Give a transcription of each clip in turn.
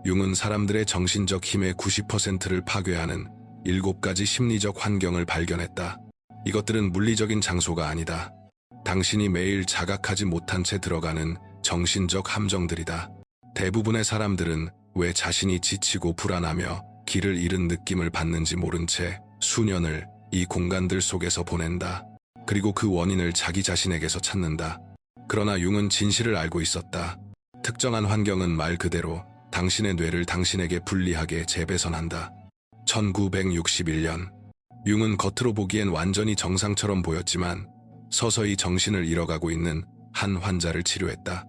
융은 사람들의 정신적 힘의 90%를 파괴하는 7가지 심리적 환경을 발견했다. 이것들은 물리적인 장소가 아니다. 당신이 매일 자각하지 못한 채 들어가는 정신적 함정들이다. 대부분의 사람들은 왜 자신이 지치고 불안하며 길을 잃은 느낌을 받는지 모른 채 수년을 이 공간들 속에서 보낸다. 그리고 그 원인을 자기 자신에게서 찾는다. 그러나 융은 진실을 알고 있었다. 특정한 환경은 말 그대로 당신의 뇌를 당신에게 불리하게 재배선한다. 1961년 융은 겉으로 보기엔 완전히 정상처럼 보였지만 서서히 정신을 잃어가고 있는 한 환자를 치료했다.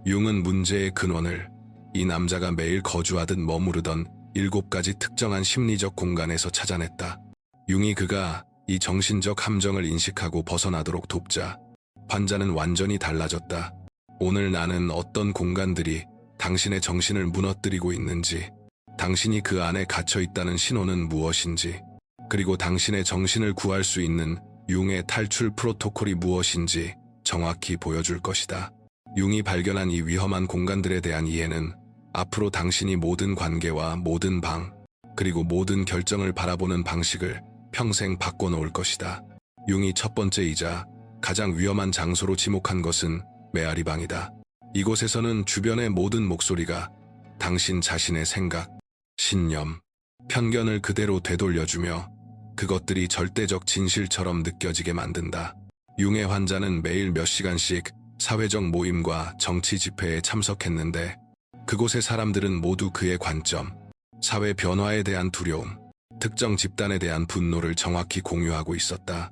융은 문제의 근원을 이 남자가 매일 거주하듯 머무르던 7가지 특정한 심리적 공간에서 찾아냈다. 융이 그가 이 정신적 함정을 인식하고 벗어나도록 돕자 환자는 완전히 달라졌다. 오늘 나는 어떤 공간들이 당신의 정신을 무너뜨리고 있는지, 당신이 그 안에 갇혀 있다는 신호는 무엇인지, 그리고 당신의 정신을 구할 수 있는 융의 탈출 프로토콜이 무엇인지 정확히 보여줄 것이다. 융이 발견한 이 위험한 공간들에 대한 이해는 앞으로 당신이 모든 관계와 모든 그리고 모든 결정을 바라보는 방식을 평생 바꿔놓을 것이다. 융이 첫 번째이자 가장 위험한 장소로 지목한 것은 메아리 방이다. 이곳에서는 주변의 모든 목소리가 당신 자신의 생각, 신념, 편견을 그대로 되돌려주며 그것들이 절대적 진실처럼 느껴지게 만든다. 융의 환자는 매일 몇 시간씩 사회적 모임과 정치 집회에 참석했는데 그곳의 사람들은 모두 그의 관점, 사회 변화에 대한 두려움, 특정 집단에 대한 분노를 정확히 공유하고 있었다.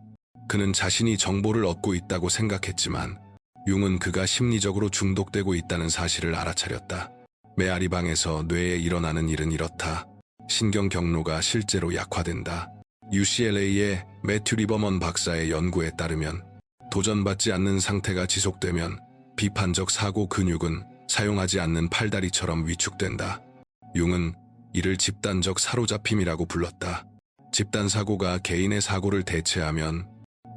그는 자신이 정보를 얻고 있다고 생각했지만 융은 그가 심리적으로 중독되고 있다는 사실을 알아차렸다. 메아리 방에서 뇌에 일어나는 일은 이렇다. 신경 경로가 실제로 약화된다. UCLA의 매튜 리버먼 박사의 연구에 따르면 도전받지 않는 상태가 지속되면 비판적 사고 근육은 사용하지 않는 팔다리처럼 위축된다. 융은 이를 집단적 사로잡힘이라고 불렀다. 집단 사고가 개인의 사고를 대체하면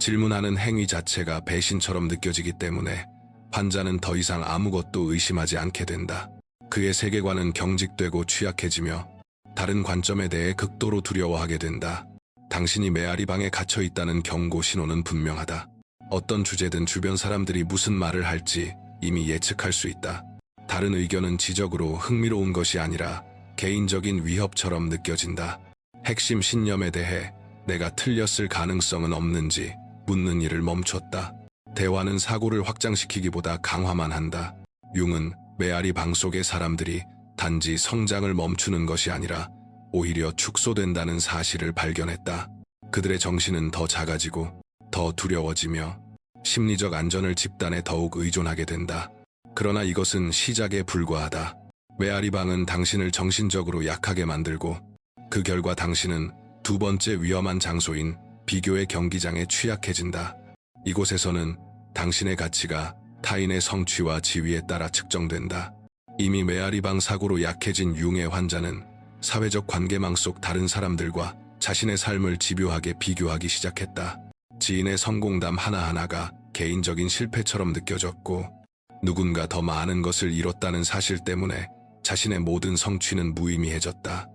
질문하는 행위 자체가 배신처럼 느껴지기 때문에 환자는 더 이상 아무것도 의심하지 않게 된다. 그의 세계관은 경직되고 취약해지며 다른 관점에 대해 극도로 두려워하게 된다. 당신이 메아리 방에 갇혀 있다는 경고 신호는 분명하다. 어떤 주제든 주변 사람들이 무슨 말을 할지 이미 예측할 수 있다. 다른 의견은 지적으로 흥미로운 것이 아니라 개인적인 위협처럼 느껴진다. 핵심 신념에 대해 내가 틀렸을 가능성은 없는지 묻는 일을 멈췄다. 대화는 사고를 확장시키기보다 강화만 한다. 융은 메아리 방 속의 사람들이 단지 성장을 멈추는 것이 아니라 오히려 축소된다는 사실을 발견했다. 그들의 정신은 더 작아지고 더 두려워지며 심리적 안전을 집단에 더욱 의존하게 된다. 그러나 이것은 시작에 불과하다. 메아리 방은 당신을 정신적으로 약하게 만들고 그 결과 당신은 두 번째 위험한 장소인 비교의 경기장에 취약해진다. 이곳에서는 당신의 가치가 타인의 성취와 지위에 따라 측정된다. 이미 메아리 방 사고로 약해진 융의 환자는 사회적 관계망 속 다른 사람들과 자신의 삶을 집요하게 비교하기 시작했다. 지인의 성공담 하나하나가 개인적인 실패처럼 느껴졌고 누군가 더 많은 것을 이뤘다는 사실 때문에 자신의 모든 성취는 무의미해졌다.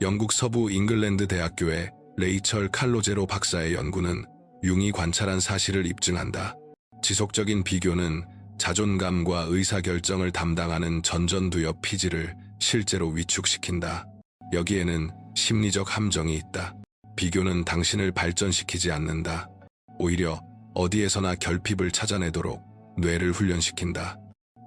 영국 서부 잉글랜드 대학교의 레이철 칼로제로 박사의 연구는 융이 관찰한 사실을 입증한다. 지속적인 비교는 자존감과 의사결정을 담당하는 전전두엽 피지를 실제로 위축시킨다. 여기에는 심리적 함정이 있다. 비교는 당신을 발전시키지 않는다. 오히려 어디에서나 결핍을 찾아내도록 뇌를 훈련시킨다.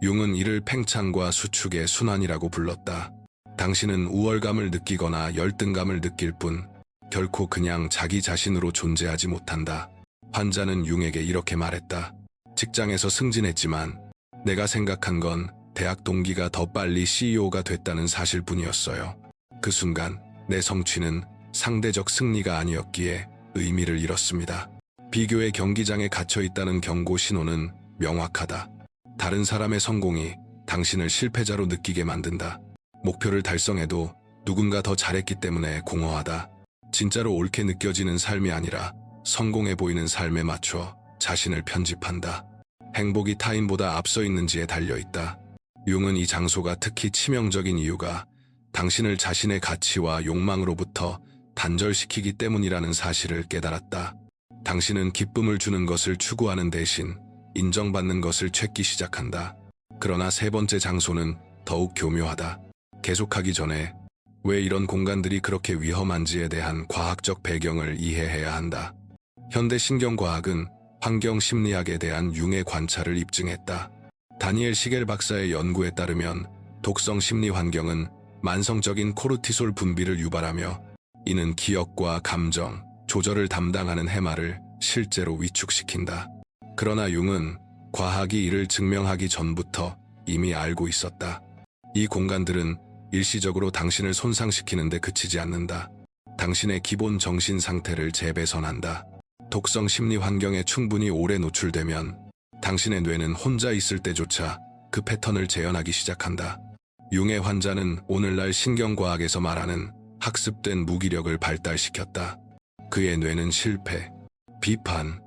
융은 이를 팽창과 수축의 순환이라고 불렀다. 당신은 우월감을 느끼거나 열등감을 느낄 뿐 결코 그냥 자기 자신으로 존재하지 못한다. 환자는 융에게 이렇게 말했다. 직장에서 승진했지만 내가 생각한 건 대학 동기가 더 빨리 CEO가 됐다는 사실뿐이었어요. 그 순간 내 성취는 상대적 승리가 아니었기에 의미를 잃었습니다. 비교의 경기장에 갇혀 있다는 경고 신호는 명확하다. 다른 사람의 성공이 당신을 실패자로 느끼게 만든다. 목표를 달성해도 누군가 더 잘했기 때문에 공허하다. 진짜로 옳게 느껴지는 삶이 아니라 성공해 보이는 삶에 맞춰 자신을 편집한다. 행복이 타인보다 앞서 있는지에 달려있다. 융은 이 장소가 특히 치명적인 이유가 당신을 자신의 가치와 욕망으로부터 단절시키기 때문이라는 사실을 깨달았다. 당신은 기쁨을 주는 것을 추구하는 대신 인정받는 것을 찾기 시작한다. 그러나 세 번째 장소는 더욱 교묘하다. 계속하기 전에 왜 이런 공간들이 그렇게 위험한지에 대한 과학적 배경을 이해해야 한다. 현대 신경과학은 환경 심리학에 대한 융의 관찰을 입증했다. 다니엘 시겔 박사의 연구에 따르면 독성 심리 환경은 만성적인 코르티솔 분비를 유발하며 이는 기억과 감정, 조절을 담당하는 해마를 실제로 위축시킨다. 그러나 융은 과학이 이를 증명하기 전부터 이미 알고 있었다. 이 공간들은 일시적으로 당신을 손상시키는 데 그치지 않는다. 당신의 기본 정신 상태를 재배선한다. 독성 심리 환경에 충분히 오래 노출되면 당신의 뇌는 혼자 있을 때조차 그 패턴을 재현하기 시작한다. 융의 환자는 오늘날 신경과학에서 말하는 학습된 무기력을 발달시켰다. 그의 뇌는 실패, 비판,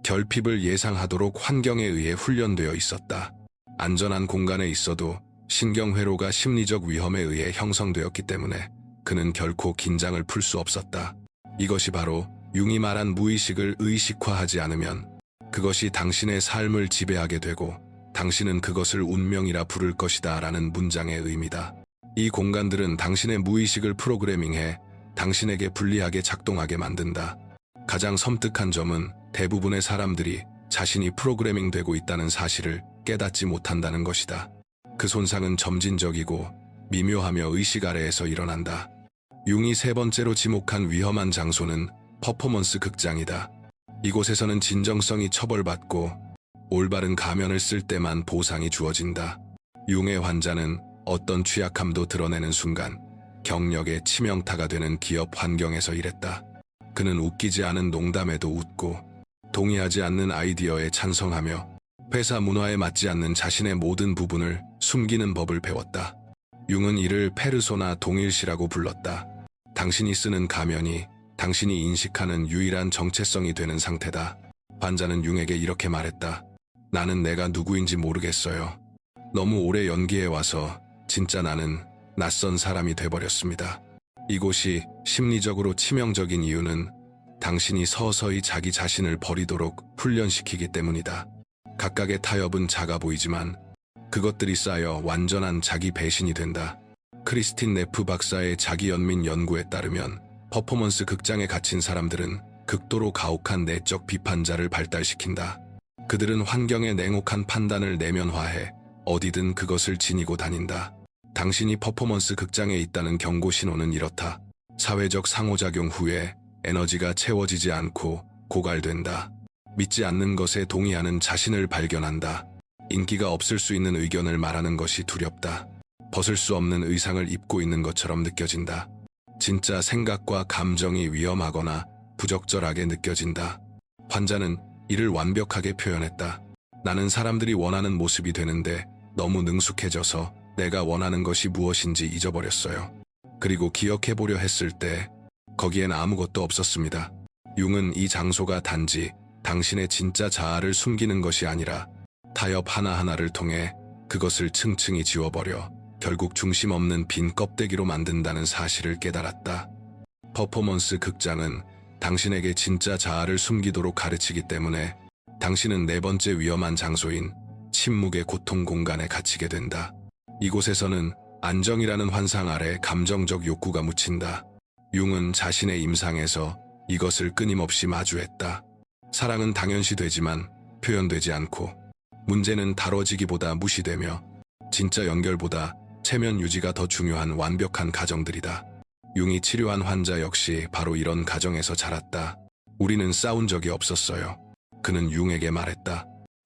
결핍을 예상하도록 환경에 의해 훈련되어 있었다. 안전한 공간에 있어도 신경회로가 심리적 위험에 의해 형성되었기 때문에 그는 결코 긴장을 풀 수 없었다. 이것이 바로 융이 말한 무의식을 의식화하지 않으면 그것이 당신의 삶을 지배하게 되고 당신은 그것을 운명이라 부를 것이다 라는 문장의 의미다. 이 공간들은 당신의 무의식을 프로그래밍해 당신에게 불리하게 작동하게 만든다. 가장 섬뜩한 점은 대부분의 사람들이 자신이 프로그래밍 되고 있다는 사실을 깨닫지 못한다는 것이다. 그 손상은 점진적이고 미묘하며 의식 아래에서 일어난다. 융이 세 번째로 지목한 위험한 장소는 퍼포먼스 극장이다. 이곳에서는 진정성이 처벌받고 올바른 가면을 쓸 때만 보상이 주어진다. 융의 환자는 어떤 취약함도 드러내는 순간 경력의 치명타가 되는 기업 환경에서 일했다. 그는 웃기지 않은 농담에도 웃고 동의하지 않는 아이디어에 찬성하며 회사 문화에 맞지 않는 자신의 모든 부분을 숨기는 법을 배웠다. 융은 이를 페르소나 동일시라고 불렀다. 당신이 쓰는 가면이 당신이 인식하는 유일한 정체성이 되는 상태다. 환자는 융에게 이렇게 말했다. 나는 내가 누구인지 모르겠어요. 너무 오래 연기해와서 진짜 나는 낯선 사람이 돼버렸습니다. 이곳이 심리적으로 치명적인 이유는 당신이 서서히 자기 자신을 버리도록 훈련시키기 때문이다. 각각의 타협은 작아 보이지만 그것들이 쌓여 완전한 자기 배신이 된다. 크리스틴 네프 박사의 자기 연민 연구에 따르면 퍼포먼스 극장에 갇힌 사람들은 극도로 가혹한 내적 비판자를 발달시킨다. 그들은 환경의 냉혹한 판단을 내면화해 어디든 그것을 지니고 다닌다. 당신이 퍼포먼스 극장에 있다는 경고 신호는 이렇다. 사회적 상호작용 후에 에너지가 채워지지 않고 고갈된다. 믿지 않는 것에 동의하는 자신을 발견한다. 인기가 없을 수 있는 의견을 말하는 것이 두렵다. 벗을 수 없는 의상을 입고 있는 것처럼 느껴진다. 진짜 생각과 감정이 위험하거나 부적절하게 느껴진다. 환자는 이를 완벽하게 표현했다. 나는 사람들이 원하는 모습이 되는데 너무 능숙해져서 내가 원하는 것이 무엇인지 잊어버렸어요. 그리고 기억해보려 했을 때 거기엔 아무것도 없었습니다. 융은 이 장소가 단지 당신의 진짜 자아를 숨기는 것이 아니라 타협 하나하나를 통해 그것을 층층이 지워버려 결국 중심 없는 빈 껍데기로 만든다는 사실을 깨달았다. 퍼포먼스 극장은 당신에게 진짜 자아를 숨기도록 가르치기 때문에 당신은 네 번째 위험한 장소인 침묵의 고통 공간에 갇히게 된다. 이곳에서는 안정이라는 환상 아래 감정적 욕구가 묻힌다. 융은 자신의 임상에서 이것을 끊임없이 마주했다. 사랑은 당연시되지만 표현되지 않고 문제는 다뤄지기보다 무시되며 진짜 연결보다 체면 유지가 더 중요한 완벽한 가정들이다. 융이 치료한 환자 역시 바로 이런 가정에서 자랐다. 우리는 싸운 적이 없었어요. 그는 융에게 말했다.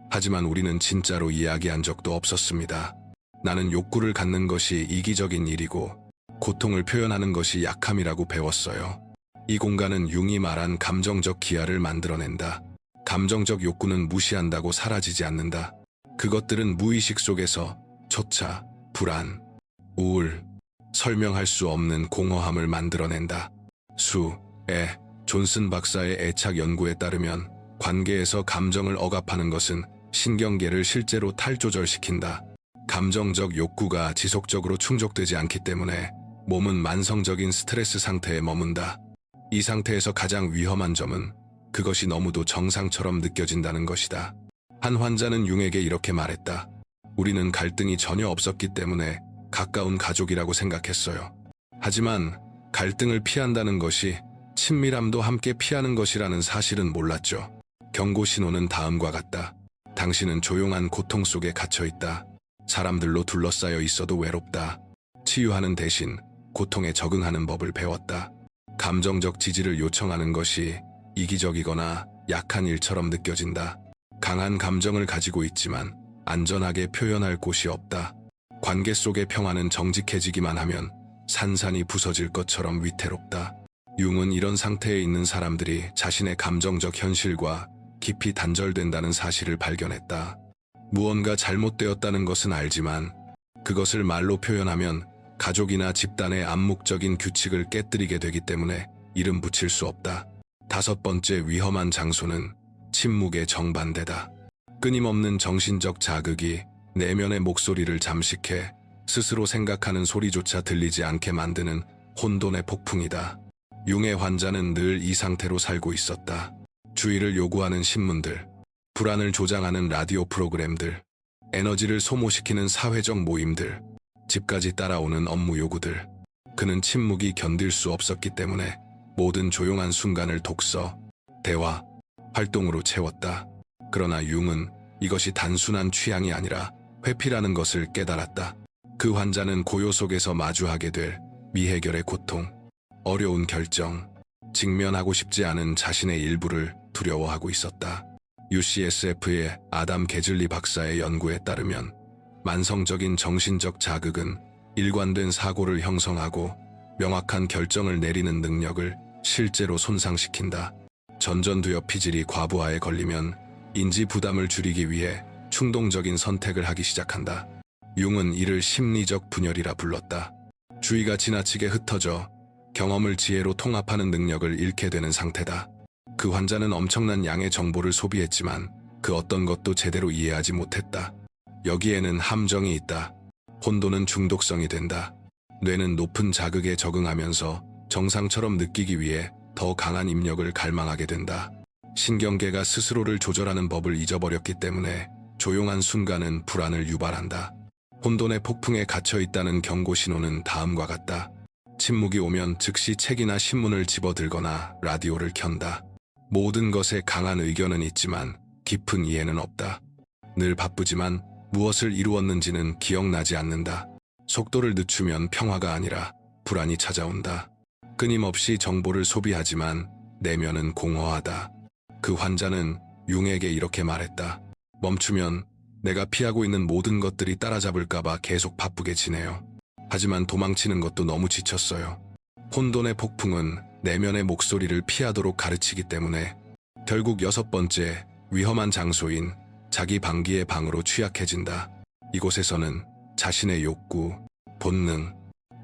하지만 우리는 진짜로 이야기한 적도 없었습니다. 나는 욕구를 갖는 것이 이기적인 일이고 고통을 표현하는 것이 약함이라고 배웠어요. 이 공간은 융이 말한 감정적 기아를 만들어낸다. 감정적 욕구는 무시한다고 사라지지 않는다. 그것들은 무의식 속에서 초차, 불안, 우울, 설명할 수 없는 공허함을 만들어낸다. 존슨 박사의 애착 연구에 따르면 관계에서 감정을 억압하는 것은 신경계를 실제로 탈조절시킨다. 감정적 욕구가 지속적으로 충족되지 않기 때문에 몸은 만성적인 스트레스 상태에 머문다. 이 상태에서 가장 위험한 점은 그것이 너무도 정상처럼 느껴진다는 것이다. 한 환자는 융에게 이렇게 말했다. 우리는 갈등이 전혀 없었기 때문에 가까운 가족이라고 생각했어요. 하지만 갈등을 피한다는 것이 친밀함도 함께 피하는 것이라는 사실은 몰랐죠. 경고 신호는 다음과 같다. 당신은 조용한 고통 속에 갇혀 있다. 사람들로 둘러싸여 있어도 외롭다. 치유하는 대신 고통에 적응하는 법을 배웠다. 감정적 지지를 요청하는 것이 이기적이거나 약한 일처럼 느껴진다. 강한 감정을 가지고 있지만 안전하게 표현할 곳이 없다. 관계 속의 평화는 정직해지기만 하면 산산이 부서질 것처럼 위태롭다. 융은 이런 상태에 있는 사람들이 자신의 감정적 현실과 깊이 단절된다는 사실을 발견했다. 무언가 잘못되었다는 것은 알지만 그것을 말로 표현하면 가족이나 집단의 암묵적인 규칙을 깨뜨리게 되기 때문에 이름 붙일 수 없다. 다섯 번째 위험한 장소는 침묵의 정반대다. 끊임없는 정신적 자극이 내면의 목소리를 잠식해 스스로 생각하는 소리조차 들리지 않게 만드는 혼돈의 폭풍이다. 융의 환자는 늘 이 상태로 살고 있었다. 주의를 요구하는 신문들, 불안을 조장하는 라디오 프로그램들, 에너지를 소모시키는 사회적 모임들, 집까지 따라오는 업무 요구들. 그는 침묵이 견딜 수 없었기 때문에 모든 조용한 순간을 독서, 대화, 활동으로 채웠다. 그러나 융은 이것이 단순한 취향이 아니라 회피라는 것을 깨달았다. 그 환자는 고요 속에서 마주하게 될 미해결의 고통, 어려운 결정, 직면하고 싶지 않은 자신의 일부를 두려워하고 있었다. UCSF의 아담 게즐리 박사의 연구에 따르면 만성적인 정신적 자극은 일관된 사고를 형성하고 명확한 결정을 내리는 능력을 실제로 손상시킨다. 전전두엽 피질이 과부하에 걸리면 인지 부담을 줄이기 위해 충동적인 선택을 하기 시작한다. 융은 이를 심리적 분열이라 불렀다. 주의가 지나치게 흩어져 경험을 지혜로 통합하는 능력을 잃게 되는 상태다. 그 환자는 엄청난 양의 정보를 소비했지만 그 어떤 것도 제대로 이해하지 못했다. 여기에는 함정이 있다. 혼돈은 중독성이 된다. 뇌는 높은 자극에 적응하면서 정상처럼 느끼기 위해 더 강한 입력을 갈망하게 된다. 신경계가 스스로를 조절하는 법을 잊어버렸기 때문에 조용한 순간은 불안을 유발한다. 혼돈의 폭풍에 갇혀 있다는 경고 신호는 다음과 같다. 침묵이 오면 즉시 책이나 신문을 집어들거나 라디오를 켠다. 모든 것에 강한 의견은 있지만 깊은 이해는 없다. 늘 바쁘지만 무엇을 이루었는지는 기억나지 않는다. 속도를 늦추면 평화가 아니라 불안이 찾아온다. 끊임없이 정보를 소비하지만 내면은 공허하다. 그 환자는 융에게 이렇게 말했다. 멈추면 내가 피하고 있는 모든 것들이 따라잡을까봐 계속 바쁘게 지내요. 하지만 도망치는 것도 너무 지쳤어요. 혼돈의 폭풍은 내면의 목소리를 피하도록 가르치기 때문에 결국 여섯 번째 위험한 장소인 자기 방기의 방으로 취약해진다. 이곳에서는 자신의 욕구, 본능,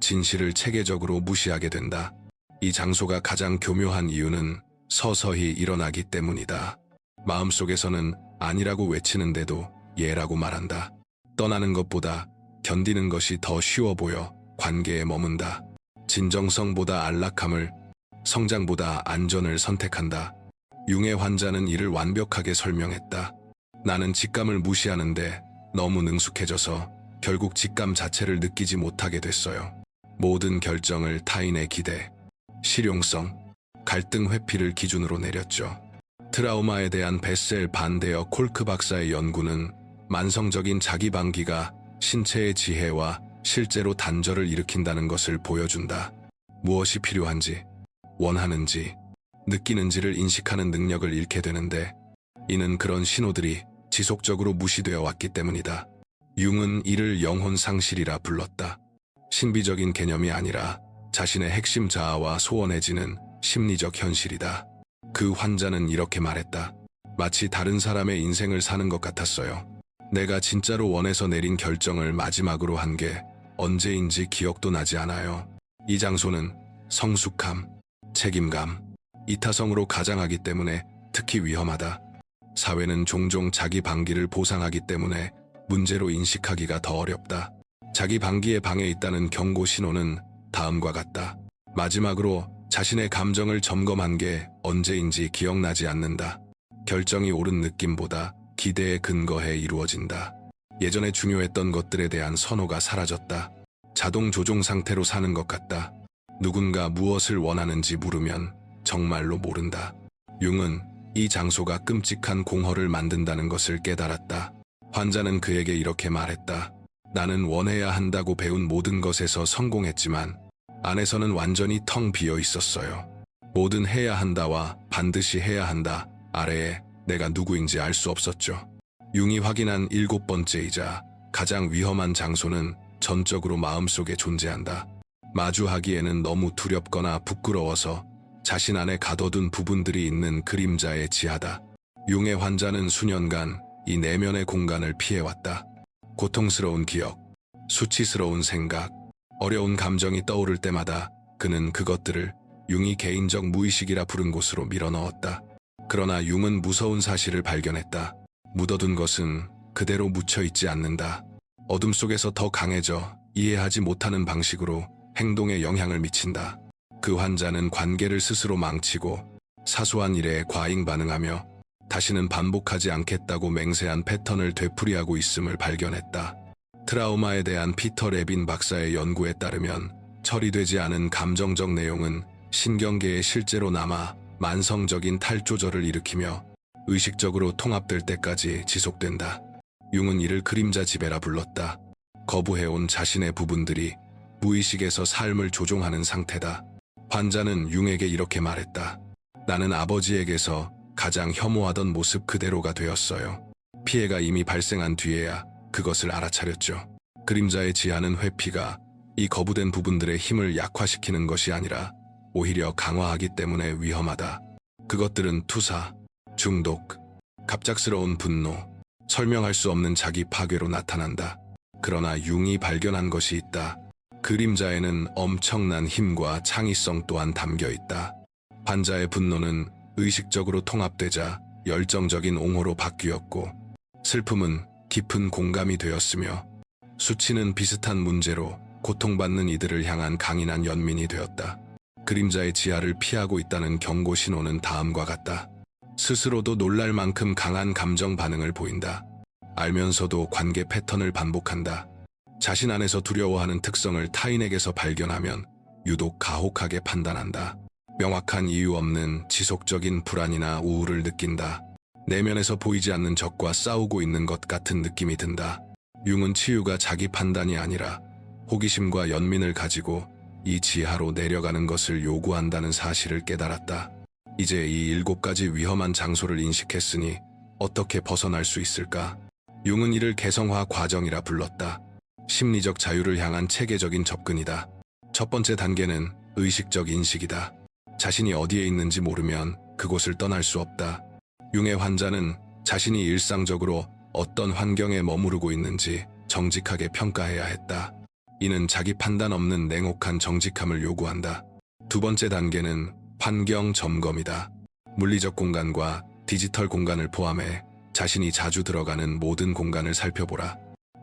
진실을 체계적으로 무시하게 된다. 이 장소가 가장 교묘한 이유는 서서히 일어나기 때문이다. 마음속에서는 아니라고 외치는데도 예라고 말한다. 떠나는 것보다 견디는 것이 더 쉬워 보여 관계에 머문다. 진정성보다 안락함을, 성장보다 안전을 선택한다. 융의 환자는 이를 완벽하게 설명했다. 나는 직감을 무시하는데 너무 능숙해져서 결국 직감 자체를 느끼지 못하게 됐어요. 모든 결정을 타인의 기대, 실용성, 갈등 회피를 기준으로 내렸죠. 트라우마에 대한 베셀 반데어 콜크 박사의 연구는 만성적인 자기방기가 신체의 지혜와 실제로 단절을 일으킨다는 것을 보여준다. 무엇이 필요한지, 원하는지, 느끼는지를 인식하는 능력을 잃게 되는데 이는 그런 신호들이 지속적으로 무시되어 왔기 때문이다. 융은 이를 영혼 상실이라 불렀다. 신비적인 개념이 아니라 자신의 핵심 자아와 소원해지는 심리적 현실이다. 그 환자는 이렇게 말했다. 마치 다른 사람의 인생을 사는 것 같았어요. 내가 진짜로 원해서 내린 결정을 마지막으로 한 게 언제인지 기억도 나지 않아요. 이 장소는 성숙함, 책임감, 이타성으로 가장하기 때문에 특히 위험하다. 사회는 종종 자기 방기를 보상하기 때문에 문제로 인식하기가 더 어렵다. 자기 방기의 방에 있다는 경고 신호는 다음과 같다. 마지막으로 자신의 감정을 점검한 게 언제인지 기억나지 않는다. 결정이 옳은 느낌보다 기대에 근거해 이루어진다. 예전에 중요했던 것들에 대한 선호가 사라졌다. 자동 조종 상태로 사는 것 같다. 누군가 무엇을 원하는지 물으면 정말로 모른다. 융은 이 장소가 끔찍한 공허를 만든다는 것을 깨달았다. 환자는 그에게 이렇게 말했다. 나는 원해야 한다고 배운 모든 것에서 성공했지만 안에서는 완전히 텅 비어 있었어요. 뭐든 해야 한다와 반드시 해야 한다 아래에 내가 누구인지 알 수 없었죠. 융이 확인한 7번째이자 가장 위험한 장소는 전적으로 마음속에 존재한다. 마주하기에는 너무 두렵거나 부끄러워서 자신 안에 가둬둔 부분들이 있는 그림자의 지하다. 융의 환자는 수년간 이 내면의 공간을 피해왔다. 고통스러운 기억, 수치스러운 생각, 어려운 감정이 떠오를 때마다 그는 그것들을 융이 개인적 무의식이라 부른 곳으로 밀어넣었다. 그러나 융은 무서운 사실을 발견했다. 묻어둔 것은 그대로 묻혀있지 않는다. 어둠 속에서 더 강해져 이해하지 못하는 방식으로 행동에 영향을 미친다. 그 환자는 관계를 스스로 망치고 사소한 일에 과잉 반응하며 다시는 반복하지 않겠다고 맹세한 패턴을 되풀이하고 있음을 발견했다. 트라우마에 대한 피터 레빈 박사의 연구에 따르면 처리되지 않은 감정적 내용은 신경계에 실제로 남아 만성적인 탈조절을 일으키며 의식적으로 통합될 때까지 지속된다. 융은 이를 그림자 지배라 불렀다. 거부해온 자신의 부분들이 무의식에서 삶을 조종하는 상태다. 환자는 융에게 이렇게 말했다. 나는 아버지에게서 가장 혐오하던 모습 그대로가 되었어요. 피해가 이미 발생한 뒤에야 그것을 알아차렸죠. 그림자의 지하는 회피가 이 거부된 부분들의 힘을 약화시키는 것이 아니라 오히려 강화하기 때문에 위험하다. 그것들은 투사, 중독, 갑작스러운 분노, 설명할 수 없는 자기 파괴로 나타난다. 그러나 융이 발견한 것이 있다. 그림자에는 엄청난 힘과 창의성 또한 담겨 있다. 환자의 분노는 의식적으로 통합되자 열정적인 옹호로 바뀌었고, 슬픔은 깊은 공감이 되었으며, 수치는 비슷한 문제로 고통받는 이들을 향한 강인한 연민이 되었다. 그림자의 지하를 피하고 있다는 경고 신호는 다음과 같다. 스스로도 놀랄 만큼 강한 감정 반응을 보인다. 알면서도 관계 패턴을 반복한다. 자신 안에서 두려워하는 특성을 타인에게서 발견하면 유독 가혹하게 판단한다. 명확한 이유 없는 지속적인 불안이나 우울을 느낀다. 내면에서 보이지 않는 적과 싸우고 있는 것 같은 느낌이 든다. 융은 치유가 자기 판단이 아니라 호기심과 연민을 가지고 이 지하로 내려가는 것을 요구한다는 사실을 깨달았다. 이제 이 7가지 위험한 장소를 인식했으니 어떻게 벗어날 수 있을까? 융은 이를 개성화 과정이라 불렀다. 심리적 자유를 향한 체계적인 접근이다. 첫 번째 단계는 의식적 인식이다. 자신이 어디에 있는지 모르면 그곳을 떠날 수 없다. 융의 환자는 자신이 일상적으로 어떤 환경에 머무르고 있는지 정직하게 평가해야 했다. 이는 자기 판단 없는 냉혹한 정직함을 요구한다. 두 번째 단계는 환경 점검이다. 물리적 공간과 디지털 공간을 포함해 자신이 자주 들어가는 모든 공간을 살펴보라.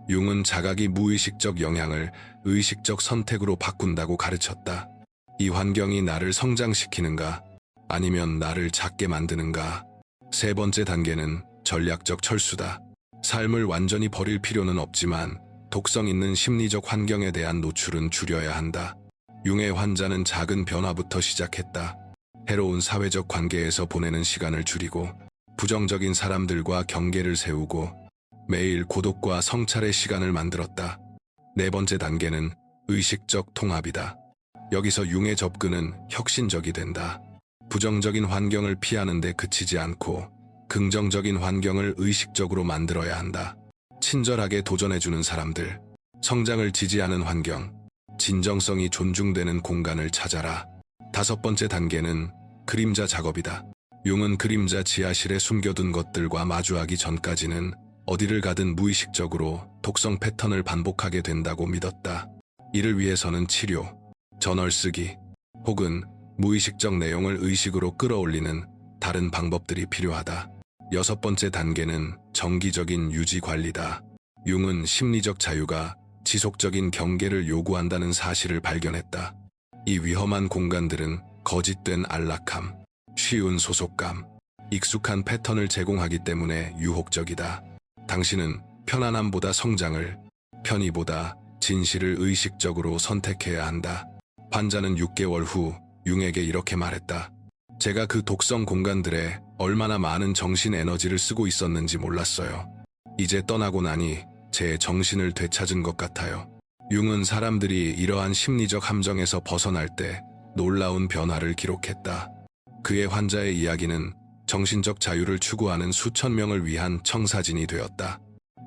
융은 자각이 무의식적 영향을 의식적 선택으로 바꾼다고 가르쳤다. 이 환경이 나를 성장시키는가, 아니면 나를 작게 만드는가. 세 번째 단계는 전략적 철수다. 삶을 완전히 버릴 필요는 없지만 독성 있는 심리적 환경에 대한 노출은 줄여야 한다. 융의 환자는 작은 변화부터 시작했다. 해로운 사회적 관계에서 보내는 시간을 줄이고 부정적인 사람들과 경계를 세우고 매일 고독과 성찰의 시간을 만들었다. 네 번째 단계는 의식적 통합이다. 여기서 융의 접근은 혁신적이 된다. 부정적인 환경을 피하는 데 그치지 않고 긍정적인 환경을 의식적으로 만들어야 한다. 친절하게 도전해주는 사람들, 성장을 지지하는 환경, 진정성이 존중되는 공간을 찾아라. 다섯 번째 단계는 그림자 작업이다. 융은 그림자 지하실에 숨겨둔 것들과 마주하기 전까지는 어디를 가든 무의식적으로 독성 패턴을 반복하게 된다고 믿었다. 이를 위해서는 치료, 저널 쓰기, 혹은 무의식적 내용을 의식으로 끌어올리는 다른 방법들이 필요하다. 여섯 번째 단계는 정기적인 유지 관리다. 융은 심리적 자유가 지속적인 경계를 요구한다는 사실을 발견했다. 이 위험한 공간들은 거짓된 안락함, 쉬운 소속감, 익숙한 패턴을 제공하기 때문에 유혹적이다. 당신은 편안함보다 성장을, 편의보다 진실을 의식적으로 선택해야 한다. 환자는 6개월 후 융에게 이렇게 말했다. 제가 그 독성 공간들에 얼마나 많은 정신 에너지를 쓰고 있었는지 몰랐어요. 이제 떠나고 나니 제 정신을 되찾은 것 같아요. 융은 사람들이 이러한 심리적 함정에서 벗어날 때 놀라운 변화를 기록했다. 그의 환자의 이야기는 정신적 자유를 추구하는 수천 명을 위한 청사진이 되었다.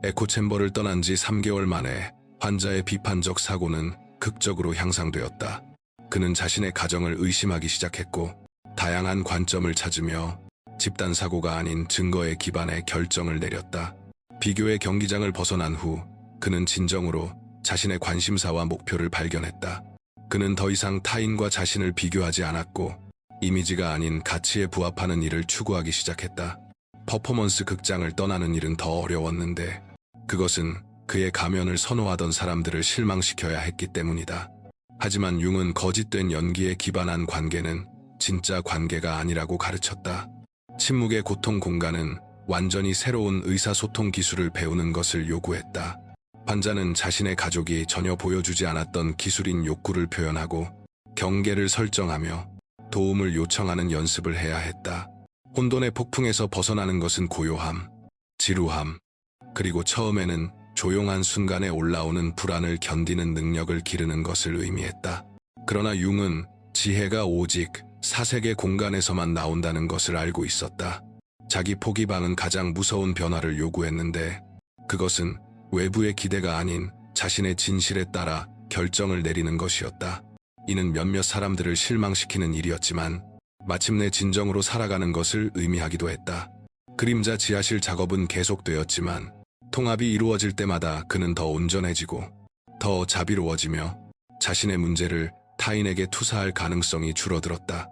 에코챔버를 떠난 지 3개월 만에 환자의 비판적 사고는 극적으로 향상되었다. 그는 자신의 가정을 의심하기 시작했고 다양한 관점을 찾으며 집단 사고가 아닌 증거에 기반해 결정을 내렸다. 비교의 경기장을 벗어난 후 그는 진정으로 자신의 관심사와 목표를 발견했다. 그는 더 이상 타인과 자신을 비교하지 않았고 이미지가 아닌 가치에 부합하는 일을 추구하기 시작했다. 퍼포먼스 극장을 떠나는 일은 더 어려웠는데 그것은 그의 가면을 선호하던 사람들을 실망시켜야 했기 때문이다. 하지만 융은 거짓된 연기에 기반한 관계는 진짜 관계가 아니라고 가르쳤다. 침묵의 고통 공간은 완전히 새로운 의사소통 기술을 배우는 것을 요구했다. 환자는 자신의 가족이 전혀 보여주지 않았던 기술인 욕구를 표현하고 경계를 설정하며 도움을 요청하는 연습을 해야 했다. 혼돈의 폭풍에서 벗어나는 것은 고요함, 지루함, 그리고 처음에는 조용한 순간에 올라오는 불안을 견디는 능력을 기르는 것을 의미했다. 그러나 융은 지혜가 오직 사색의 공간에서만 나온다는 것을 알고 있었다. 자기 포기방은 가장 무서운 변화를 요구했는데 그것은 외부의 기대가 아닌 자신의 진실에 따라 결정을 내리는 것이었다. 이는 몇몇 사람들을 실망시키는 일이었지만 마침내 진정으로 살아가는 것을 의미하기도 했다. 그림자 지하실 작업은 계속되었지만 통합이 이루어질 때마다 그는 더 온전해지고 더 자비로워지며 자신의 문제를 타인에게 투사할 가능성이 줄어들었다.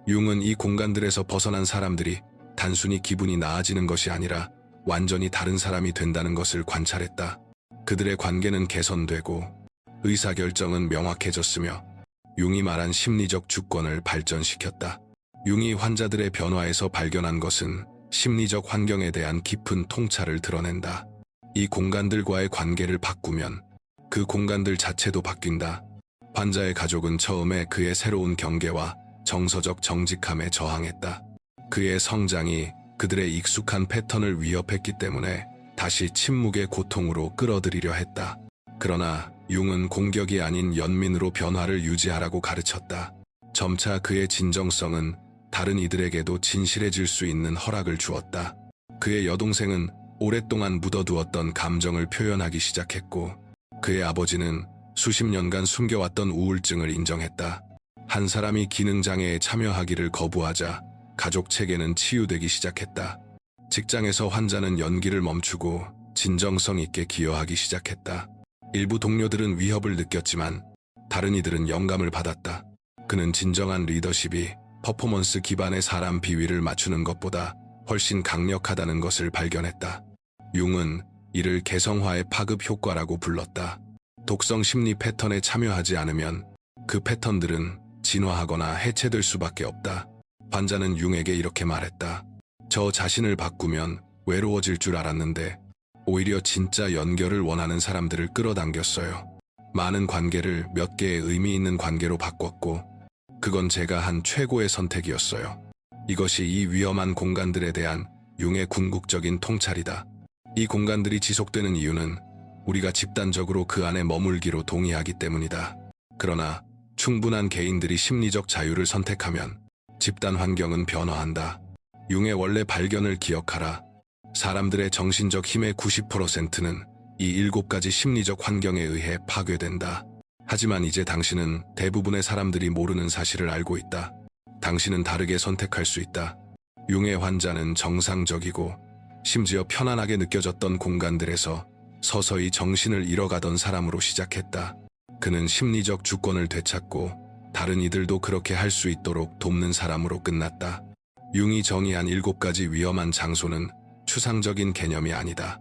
융은 이 공간들에서 벗어난 사람들이 단순히 기분이 나아지는 것이 아니라 완전히 다른 사람이 된다는 것을 관찰했다. 그들의 관계는 개선되고 의사결정은 명확해졌으며 융이 말한 심리적 주권을 발전시켰다. 융이 환자들의 변화에서 발견한 것은 심리적 환경에 대한 깊은 통찰을 드러낸다. 이 공간들과의 관계를 바꾸면 그 공간들 자체도 바뀐다. 환자의 가족은 처음에 그의 새로운 경계와 정서적 정직함에 저항했다. 그의 성장이 그들의 익숙한 패턴을 위협했기 때문에 다시 침묵의 고통으로 끌어들이려 했다. 그러나 융은 공격이 아닌 연민으로 변화를 유지하라고 가르쳤다. 점차 그의 진정성은 다른 이들에게도 진실해질 수 있는 허락을 주었다. 그의 여동생은 오랫동안 묻어두었던 감정을 표현하기 시작했고 그의 아버지는 수십 년간 숨겨왔던 우울증을 인정했다. 한 사람이 기능장애에 참여하기를 거부하자 가족 체계는 치유되기 시작했다. 직장에서 환자는 연기를 멈추고 진정성 있게 기여하기 시작했다. 일부 동료들은 위협을 느꼈지만 다른 이들은 영감을 받았다. 그는 진정한 리더십이 퍼포먼스 기반의 사람 비위를 맞추는 것보다 훨씬 강력하다는 것을 발견했다. 융은 이를 개성화의 파급 효과라고 불렀다. 독성 심리 패턴에 참여하지 않으면 그 패턴들은 진화하거나 해체될 수밖에 없다. 환자는 융에게 이렇게 말했다. 저 자신을 바꾸면 외로워질 줄 알았는데 오히려 진짜 연결을 원하는 사람들을 끌어당겼어요. 많은 관계를 몇 개의 의미 있는 관계로 바꿨고 그건 제가 한 최고의 선택이었어요. 이것이 이 위험한 공간들에 대한 융의 궁극적인 통찰이다. 이 공간들이 지속되는 이유는 우리가 집단적으로 그 안에 머물기로 동의하기 때문이다. 그러나 충분한 개인들이 심리적 자유를 선택하면 집단 환경은 변화한다. 융의 원래 발견을 기억하라. 사람들의 정신적 힘의 90%는 이 7가지 심리적 환경에 의해 파괴된다. 하지만 이제 당신은 대부분의 사람들이 모르는 사실을 알고 있다. 당신은 다르게 선택할 수 있다. 융의 환자는 정상적이고 심지어 편안하게 느껴졌던 공간들에서 서서히 정신을 잃어가던 사람으로 시작했다. 그는 심리적 주권을 되찾고 다른 이들도 그렇게 할 수 있도록 돕는 사람으로 끝났다. 융이 정의한 7가지 위험한 장소는 추상적인 개념이 아니다.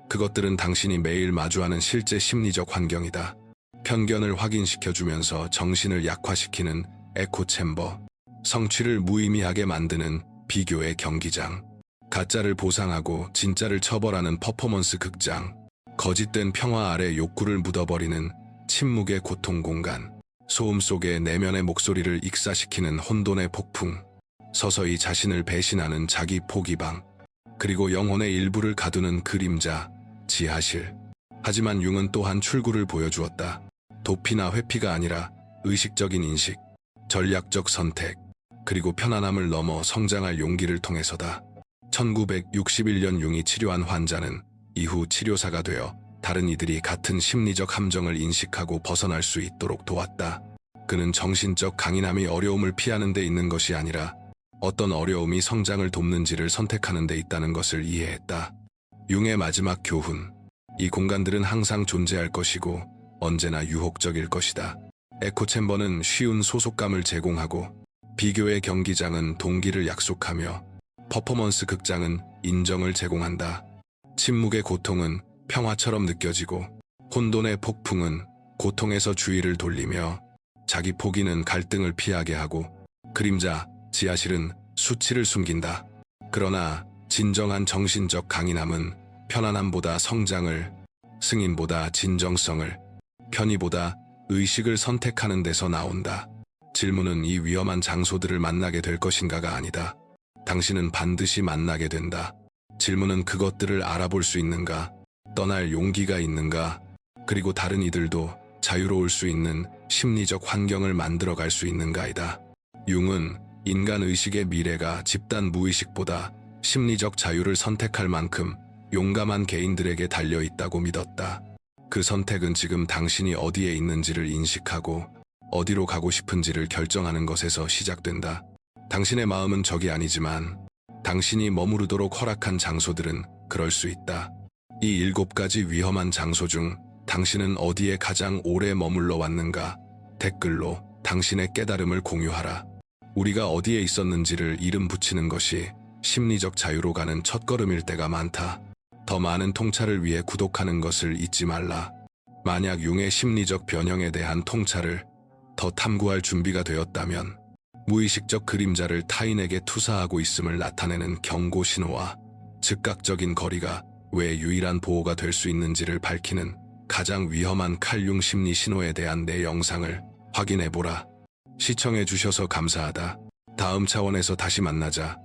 그것들은 당신이 매일 마주하는 실제 심리적 환경이다. 편견을 확인시켜주면서 정신을 약화시키는 에코챔버, 성취를 무의미하게 만드는 비교의 경기장, 가짜를 보상하고 진짜를 처벌하는 퍼포먼스 극장, 거짓된 평화 아래 욕구를 묻어버리는 침묵의 고통 공간, 소음 속에 내면의 목소리를 익사시키는 혼돈의 폭풍, 서서히 자신을 배신하는 자기 포기방, 그리고 영혼의 일부를 가두는 그림자, 지하실. 하지만 융은 또한 출구를 보여주었다. 도피나 회피가 아니라 의식적인 인식, 전략적 선택, 그리고 편안함을 넘어 성장할 용기를 통해서다. 1961년 융이 치료한 환자는 이후 치료사가 되어 다른 이들이 같은 심리적 함정을 인식하고 벗어날 수 있도록 도왔다. 그는 정신적 강인함이 어려움을 피하는 데 있는 것이 아니라 어떤 어려움이 성장을 돕는지를 선택하는 데 있다는 것을 이해했다. 융의 마지막 교훈. 이 공간들은 항상 존재할 것이고 언제나 유혹적일 것이다. 에코챔버는 쉬운 소속감을 제공하고, 비교의 경기장은 동기를 약속하며, 퍼포먼스 극장은 인정을 제공한다. 침묵의 고통은 평화처럼 느껴지고, 혼돈의 폭풍은 고통에서 주의를 돌리며, 자기 포기는 갈등을 피하게 하고, 그림자, 지하실은 수치를 숨긴다. 그러나 진정한 정신적 강인함은 편안함보다 성장을, 승인보다 진정성을, 편의보다 의식을 선택하는 데서 나온다. 질문은 이 위험한 장소들을 만나게 될 것인가가 아니다. 당신은 반드시 만나게 된다. 질문은 그것들을 알아볼 수 있는가, 떠날 용기가 있는가, 그리고 다른 이들도 자유로울 수 있는 심리적 환경을 만들어갈 수 있는가이다. 융은 인간 의식의 미래가 집단 무의식보다 심리적 자유를 선택할 만큼 용감한 개인들에게 달려있다고 믿었다. 그 선택은 지금 당신이 어디에 있는지를 인식하고 어디로 가고 싶은지를 결정하는 것에서 시작된다. 당신의 마음은 적이 아니지만 당신이 머무르도록 허락한 장소들은 그럴 수 있다. 이 7가지 위험한 장소 중 당신은 어디에 가장 오래 머물러 왔는가? 댓글로 당신의 깨달음을 공유하라. 우리가 어디에 있었는지를 이름 붙이는 것이 심리적 자유로 가는 첫걸음일 때가 많다. 더 많은 통찰을 위해 구독하는 것을 잊지 말라. 만약 융의 심리적 변형에 대한 통찰을 더 탐구할 준비가 되었다면 무의식적 그림자를 타인에게 투사하고 있음을 나타내는 경고 신호와 즉각적인 거리가 왜 유일한 보호가 될 수 있는지를 밝히는 가장 위험한 칼융 심리 신호에 대한 내 영상을 확인해보라. 시청해주셔서 감사하다. 다음 차원에서 다시 만나자.